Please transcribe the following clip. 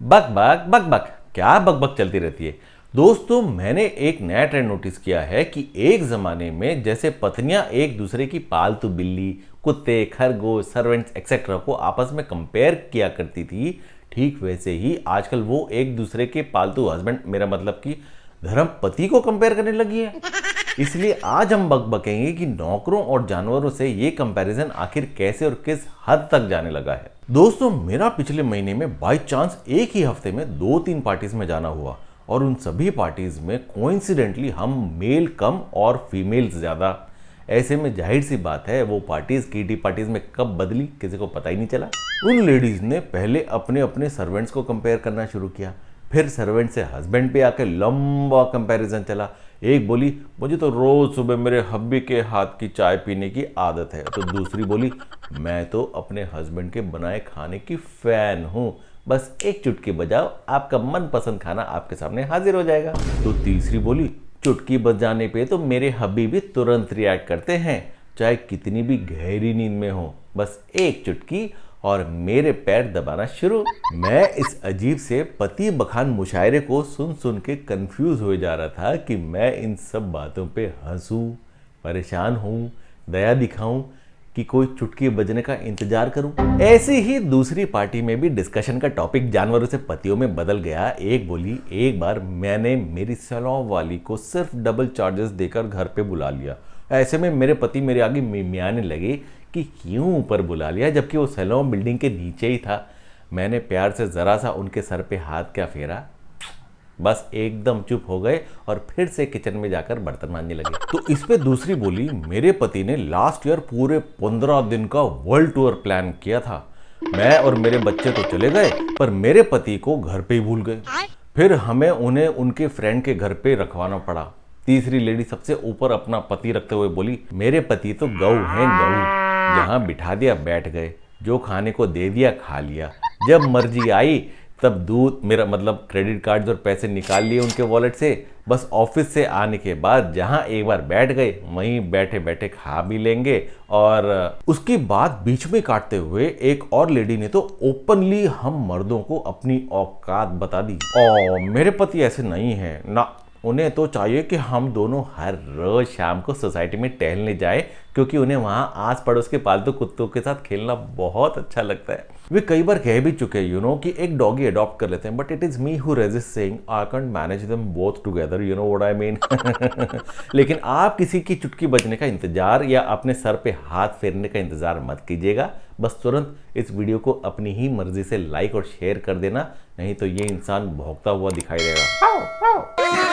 बक बक बक बक, क्या बक बक चलती रहती है। दोस्तों, मैंने एक नया ट्रेंड नोटिस किया है कि एक जमाने में जैसे पत्नियां एक दूसरे की पालतू बिल्ली, कुत्ते, खरगोश, सर्वेंट्स एक्सेट्रा को आपस में कंपेयर किया करती थी, ठीक वैसे ही आजकल वो एक दूसरे के पालतू हस्बैंड, मेरा मतलब कि धर्म पति को कंपेयर करने लगी है। इसलिए आज हम बकेंगे कि नौकरों और जानवरों से ये कंपैरिजन आखिर कैसे और किस हद तक जाने लगा है। दोस्तों, मेरा पिछले महीने में बाय चांस एक ही हफ्ते में 2-3 पार्टीज में जाना हुआ और उन सभी पार्टीज में कोइंसिडेंटली हम मेल कम और फीमेल्स ज्यादा। ऐसे में जाहिर सी बात है वो पार्टीज किटी पार्टीज में कब बदली किसी को पता ही नहीं चला। उन लेडीज ने पहले अपने अपने सर्वेंट्स को कंपेयर करना शुरू किया, फिर सर्वेंट से हस्बैंड पे आके लंबा कंपैरिजन चला। एक बोली मुझे तो रोज सुबह मेरे हब्बी के हाथ की चाय पीने की आदत है, तो दूसरी बोली मैं तो अपने हस्बैंड के बनाए खाने की फैन हूँ, बस एक चुटकी बजाओ आपका मनपसंद खाना आपके सामने हाजिर हो जाएगा। तो तीसरी बोली चुटकी बजाने पे तो मेरे हब्बी भी तुरंत रिएक्ट करते हैं, चाहे कितनी भी गहरी नींद में हो, बस एक चुटकी और मेरे पैर दबाना शुरू। मैं इस अजीब से पति बखान मुशायरे को सुन सुन के कंफ्यूज हो जा रहा था कि मैं इन सब बातों पे हंसूं, परेशान हूं, दया दिखाऊं कि कोई चुटकी बजने का इंतजार करूं। ऐसी ही दूसरी पार्टी में भी डिस्कशन का टॉपिक जानवरों से पतियों में बदल गया। एक बोली एक बार मैंने मेरी सैलून वाली को सिर्फ डबल चार्जेस देकर घर पे बुला लिया। ऐसे में मेरे पति मेरे आगे मिमियाने लगे कि क्यों ऊपर बुला लिया, जबकि वो सैलून बिल्डिंग के नीचे ही था। मैंने प्यार से जरा सा उनके सर पे हाथ क्या फेरा, बस एकदम चुप हो गए और फिर से किचन में जाकर बर्तन मांजने लगे। तो इस पे दूसरी बोली मेरे पति ने लास्ट ईयर पूरे 15 दिन का वर्ल्ड टूर प्लान किया था। मैं और मेरे बच्चे तो चले गए पर मेरे पति को घर पे ही भूल गए, फिर हमें उन्हें उनके फ्रेंड के घर पे रखवाना पड़ा। तीसरी लेडी सबसे ऊपर अपना पति रखते हुए बोली मेरे पति तो गऊ हैं गऊ, जहां बिठा दिया बैठ गए, जो खाने को दे दिया खा लिया, जब मर्जी आई तब दूध मेरा मतलब क्रेडिट कार्ड और पैसे निकाल लिए उनके वॉलेट से, बस ऑफिस से आने के बाद जहां एक बार बैठ गए वहीं बैठे बैठे खा भी लेंगे। और उसकी बात बीच में काटते हुए एक और लेडी ने तो ओपनली हम मर्दों को अपनी औकात बता दी। और मेरे पति ऐसे नहीं है ना, उन्हें तो चाहिए कि हम दोनों हर रोज शाम को सोसाइटी में टहलने जाए, क्योंकि उन्हें वहां आस पड़ोस के पालतू कुत्तों के साथ खेलना बहुत अच्छा लगता है। वे कई बार कह भी चुके हैं कि एक डॉगी अडॉप्ट कर लेते हैं, but it is me who resist saying I can't manage them both together, you know what I mean. लेकिन आप किसी की चुटकी बजने का इंतजार या अपने सर पे हाथ फेरने का इंतजार मत कीजिएगा, बस तुरंत इस वीडियो को अपनी ही मर्जी से लाइक और शेयर कर देना, नहीं तो ये इंसान भौंकता हुआ दिखाई देगा।